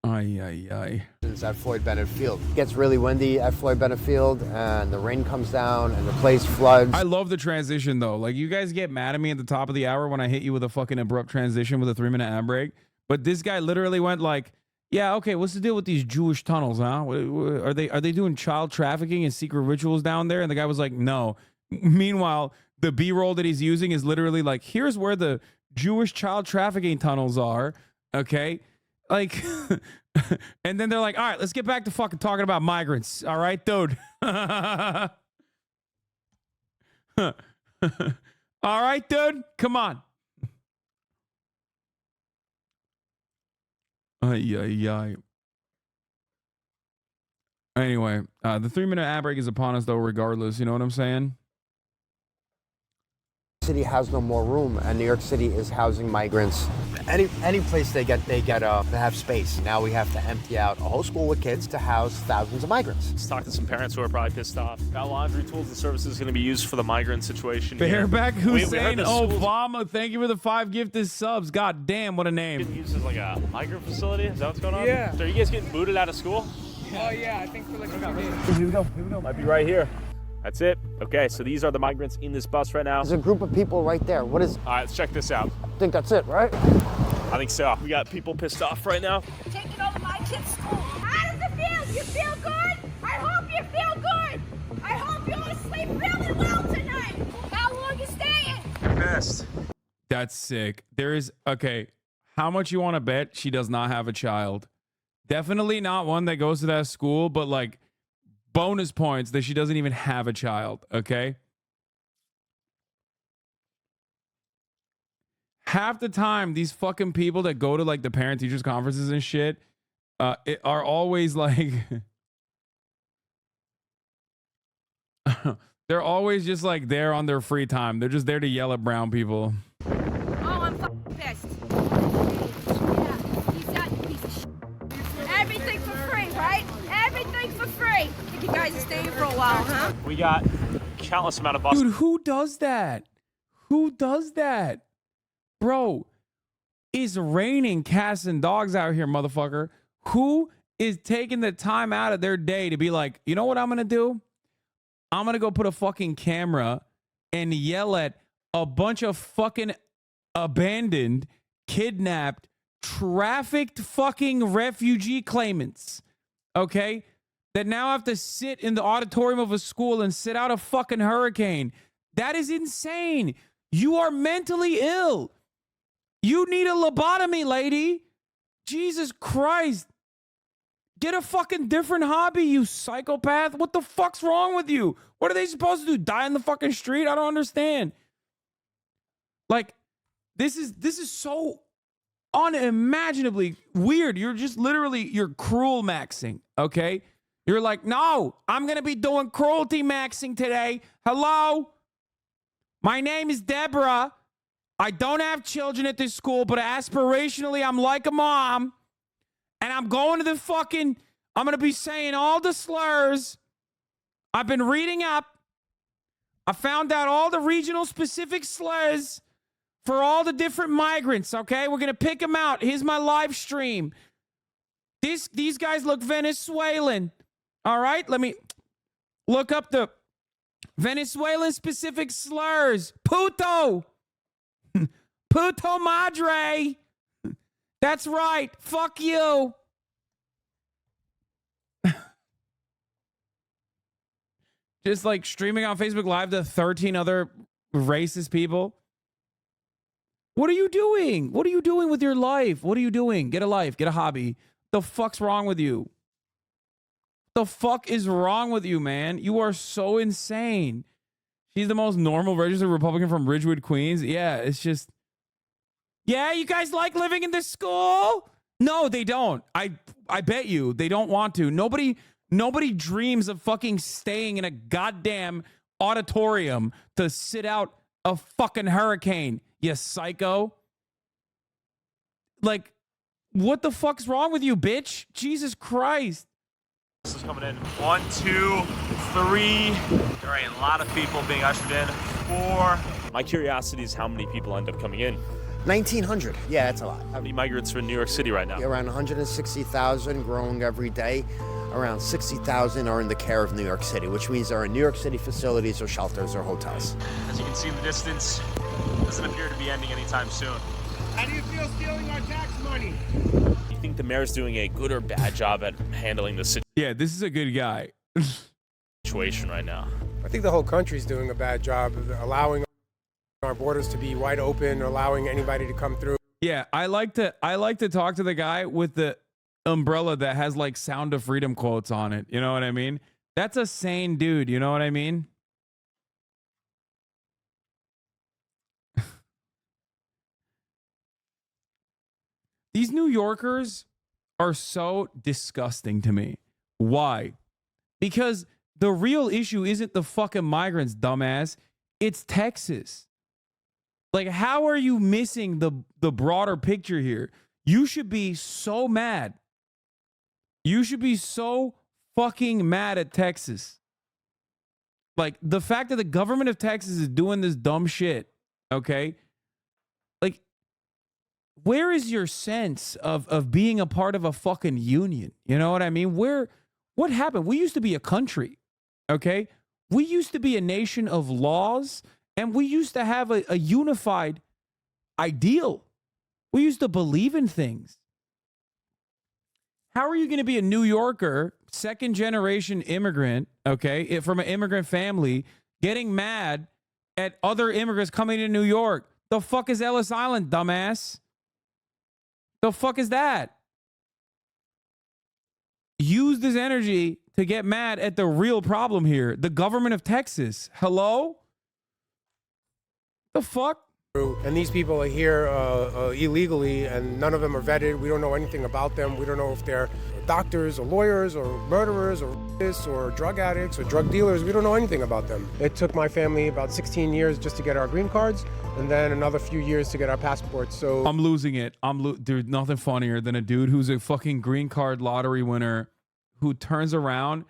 Ay. At Floyd Bennett Field. It gets really windy at Floyd Bennett Field, and the rain comes down, and the place floods. I love the transition, though. Like, you guys get mad at me at the top of the hour when I hit you with a fucking abrupt transition with a 3-minute ad break. But this guy literally went like, yeah, okay, what's the deal with these Jewish tunnels, huh? Are they doing child trafficking and secret rituals down there? And the guy was like, no. Meanwhile, the B-roll that he's using is literally like, here's where the Jewish child trafficking tunnels are, okay? Like, and then they're like, all right, let's get back to fucking talking about migrants. All right, dude. All right, dude. Come on. Anyway, the 3-minute ad break is upon us, though, regardless. You know what I'm saying? City has no more room, and New York City is housing migrants. Any place they have space. Now we have to empty out a whole school with kids to house thousands of migrants. Let's talk to some parents who are probably pissed off. Got laundry tools and services going to be used for the migrant situation. Bareback Hussein we Obama, thank you for the 5 gifted subs. God damn, what a name. Getting used as like a migrant facility? Is that what's going on? Yeah. So are you guys getting booted out of school? Oh yeah, I think for like a few days. Here we go. Might be right here. That's it. Okay, so these are the migrants in this bus right now. There's a group of people right there. What is? All right, let's check this out. I think that's it, right? I think so. We got people pissed off right now. Taking over my kids' school. How does it feel? You feel good? I hope you feel good. I hope you all sleep really well tonight. How long you staying? Pissed. That's sick. Okay, how much you want to bet she does not have a child? Definitely not one that goes to that school, but like, bonus points that she doesn't even have a child, okay? Half the time, these fucking people that go to like the parent-teachers conferences and shit are always like... they're always just like there on their free time. They're just there to yell at brown people. Oh, I'm fucking pissed. Yeah, exactly, piece of shit. Everything for free, right? Everything for free. You guys are staying for a while, huh? We got countless amount of buses. Dude, who does that? Who does that? Bro, it's raining cats and dogs out here, motherfucker. Who is taking the time out of their day to be like, you know what I'm going to do? I'm going to go put a fucking camera and yell at a bunch of fucking abandoned, kidnapped, trafficked fucking refugee claimants. Okay? That now have to sit in the auditorium of a school and sit out a fucking hurricane. That is insane. You are mentally ill. You need a lobotomy, lady. Jesus Christ. Get a fucking different hobby, you psychopath. What the fuck's wrong with you? What are they supposed to do? Die in the fucking street? I don't understand. Like, this is so unimaginably weird. You're just literally, you're cruel maxing, okay? You're like, no, I'm going to be doing cruelty maxing today. Hello? My name is Deborah. I don't have children at this school, but aspirationally, I'm like a mom. And I'm going to the fucking, I'm going to be saying all the slurs. I've been reading up. I found out all the regional specific slurs for all the different migrants, okay? We're going to pick them out. Here's my live stream. These guys look Venezuelan. All right, let me look up the Venezuelan specific slurs. Puto. Puto madre. That's right. Fuck you. Just like streaming on Facebook Live to 13 other racist people. What are you doing? What are you doing with your life? What are you doing? Get a life. Get a hobby. The fuck's wrong with you? The fuck is wrong with you, man? You are so insane. She's the most normal registered Republican from Ridgewood, Queens. Yeah, it's just... Yeah, you guys like living in this school? No, they don't. I bet you they don't want to. Nobody dreams of fucking staying in a goddamn auditorium to sit out a fucking hurricane, you psycho. Like, what the fuck's wrong with you, bitch? Jesus Christ. This is coming in. 1, 2, 3. There are a lot of people being ushered in. 4. My curiosity is how many people end up coming in. 1,900. Yeah, that's a lot. How many migrants are in New York City right now? Around 160,000, growing every day. Around 60,000 are in the care of New York City, which means they're in New York City facilities or shelters or hotels. As you can see in the distance, it doesn't appear to be ending anytime soon. How do you feel stealing our tax money? You think the mayor's doing a good or bad job at handling the Yeah, this is a good guy. situation right now? I think the whole country's doing a bad job of allowing our borders to be wide open, allowing anybody to come through. Yeah, I like to talk to the guy with the umbrella that has like Sound of Freedom quotes on it. You know what I mean? That's a sane dude. You know what I mean? These New Yorkers are so disgusting to me. Why? Because the real issue isn't the fucking migrants, dumbass. It's Texas. Like, how are you missing the broader picture here? You should be so mad. You should be so fucking mad at Texas. Like, the fact that the government of Texas is doing this dumb shit, okay? Like, where is your sense of being a part of a fucking union? You know what I mean? What happened? We used to be a country, okay? We used to be a nation of laws, and we used to have a unified ideal. We used to believe in things. How are you going to be a New Yorker, second generation immigrant, okay, from an immigrant family, getting mad at other immigrants coming to New York? The fuck is Ellis Island, dumbass? The fuck is that? Use this energy to get mad at the real problem here. The government of Texas. Hello? The fuck? And these people are here illegally, and none of them are vetted. We don't know anything about them. We don't know if they're doctors or lawyers or murderers or rapists or drug addicts or drug dealers. We don't know anything about them. It took my family about 16 years just to get our green cards, and then another few years to get our passports. So I'm losing it. There's nothing funnier than a dude who's a fucking green card lottery winner who turns around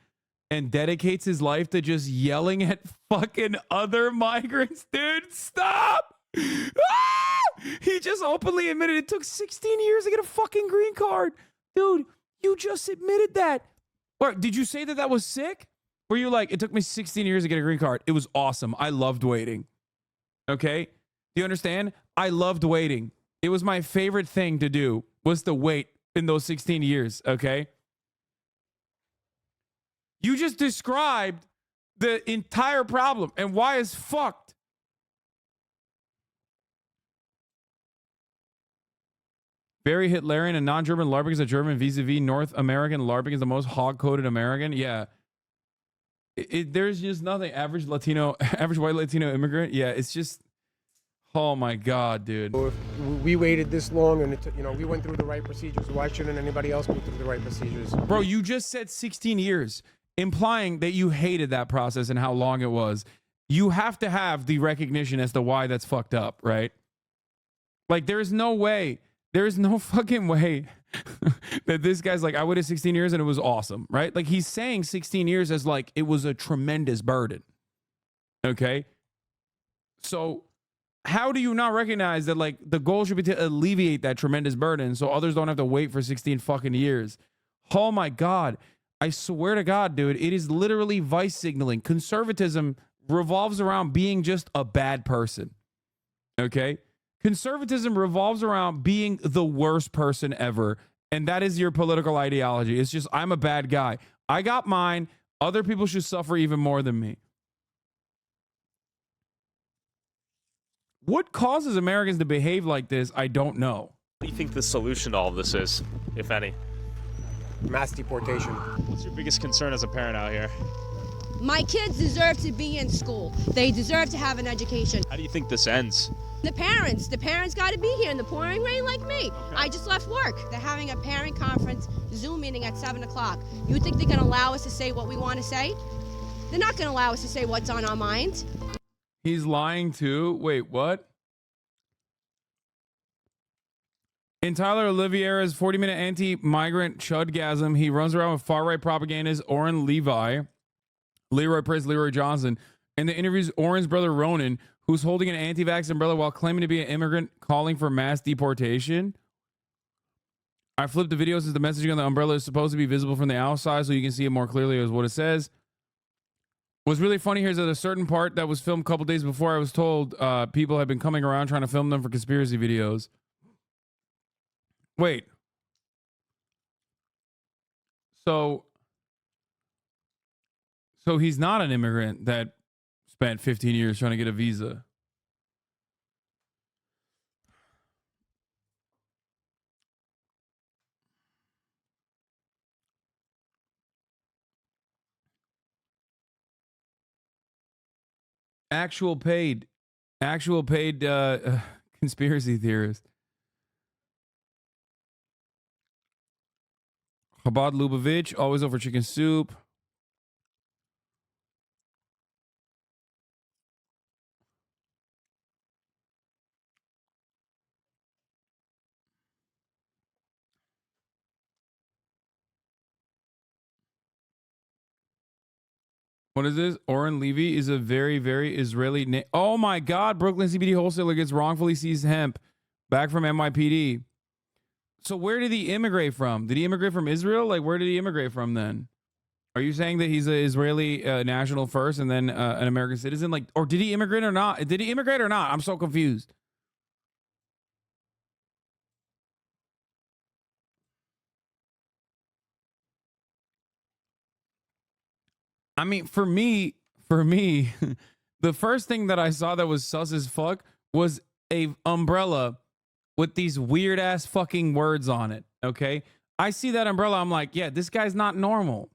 and dedicates his life to just yelling at fucking other migrants. Dude, stop! Ah! He just openly admitted it took 16 years to get a fucking green card. Dude, you just admitted that. What, did you say that was sick? Were you like, it took me 16 years to get a green card? It was awesome. I loved waiting. Okay? Do you understand? I loved waiting. It was my favorite thing to do, was to wait in those 16 years. Okay? You just described the entire problem and why it's fucked. Very Hitlerian and non-German LARPing is a German vis-a-vis North American LARPing is the most hog-coded American. Yeah. There's just nothing. Average white Latino immigrant. Yeah, it's just, oh my God, dude. if we waited this long and we went through the right procedures, why shouldn't anybody else go through the right procedures? Bro, you just said 16 years, implying that you hated that process and how long it was. You have to have the recognition as to why that's fucked up, right? Like, there's no way. There's no fucking way that this guy's like, I waited 16 years and it was awesome, right? Like, he's saying 16 years as like it was a tremendous burden. Okay? So how do you not recognize that like the goal should be to alleviate that tremendous burden so others don't have to wait for 16 fucking years? Oh my God. I swear to God, dude, it is literally vice signaling. Conservatism revolves around being just a bad person. Okay? Conservatism revolves around being the worst person ever. And that is your political ideology. It's just, I'm a bad guy. I got mine. Other people should suffer even more than me. What causes Americans to behave like this? I don't know. What do you think the solution to all of this is, if any? Mass deportation. What's your biggest concern as a parent out here? My kids deserve to be in school. They deserve to have an education. How do you think this ends? The parents got to be here in the pouring rain like me. Okay. I just left work. They're having a parent conference, Zoom meeting at 7 o'clock. You think they're going to allow us to say what we want to say? They're not going to allow us to say what's on our minds. He's lying too. Wait, what? In Tyler Oliveira's 40-minute anti-migrant chudgasm, he runs around with far-right propagandist Oren Levi. Leroy praised Leroy Johnson. In the interviews, Oren's brother Ronan, who's holding an anti-vax umbrella while claiming to be an immigrant calling for mass deportation. I flipped the video since the messaging on the umbrella is supposed to be visible from the outside so you can see it more clearly as what it says. What's really funny here is that a certain part that was filmed a couple days before, I was told people have been coming around trying to film them for conspiracy videos. Wait. So he's not an immigrant that spent 15 years trying to get a visa. Actual paid conspiracy theorist. Chabad Lubavitch, always over chicken soup. What is this? Oren Levy is a very, very Israeli name. Oh my God. Brooklyn CBD wholesaler gets wrongfully seized hemp back from NYPD. So where did he immigrate from? Did he immigrate from Israel? Like, where did he immigrate from then? Are you saying that he's an Israeli national first and then an American citizen? Like, or did he immigrate or not? Did he immigrate or not? I'm so confused. I mean, for me, the first thing that I saw that was sus as fuck was a umbrella with these weird ass fucking words on it. Okay. I see that umbrella. I'm like, yeah, this guy's not normal.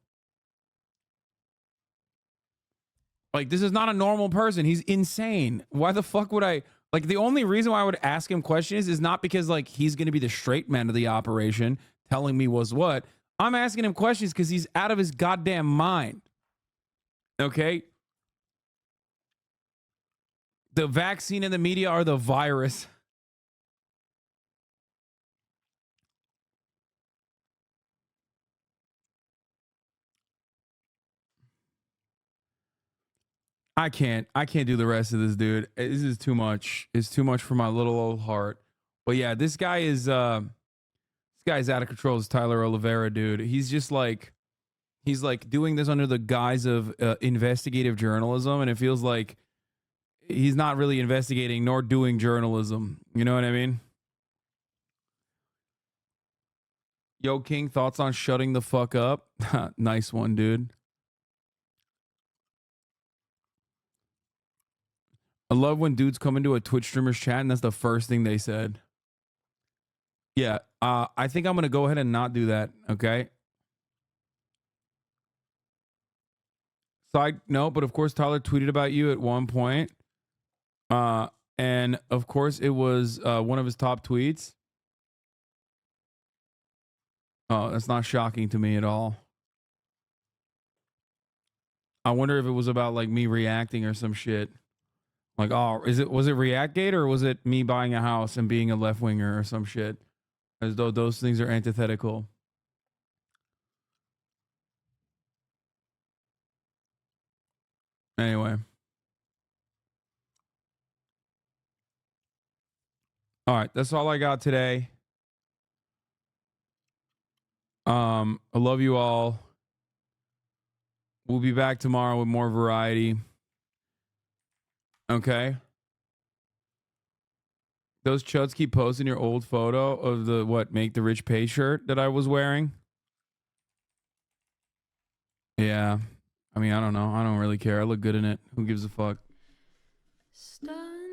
Like, this is not a normal person. He's insane. Why the fuck would I? Like, the only reason why I would ask him questions is not because, like, he's going to be the straight man of the operation telling me was what. I'm asking him questions because he's out of his goddamn mind. Okay? The vaccine and the media are the virus. I can't do the rest of this, dude. This is too much. It's too much for my little old heart. But yeah, this guy's out of control. It's Tyler Oliveira, dude. He's just like, he's like doing this under the guise of investigative journalism, and it feels like he's not really investigating nor doing journalism. You know what I mean? Yo, King, thoughts on shutting the fuck up? Nice one, dude. I love when dudes come into a Twitch streamer's chat and that's the first thing they said. Yeah, I think I'm going to go ahead and not do that, okay? Side note, but of course Tyler tweeted about you at one point. And of course it was one of his top tweets. Oh, that's not shocking to me at all. I wonder if it was about like me reacting or some shit. Like, oh, was it Reactgate or was it me buying a house and being a left winger or some shit? As though those things are antithetical. Anyway. All right, that's all I got today. I love you all. We'll be back tomorrow with more variety. Okay. Those chuds keep posting your old photo of the Make the Rich Pay shirt that I was wearing. Yeah. I mean, I don't know. I don't really care. I look good in it. Who gives a fuck? Stop.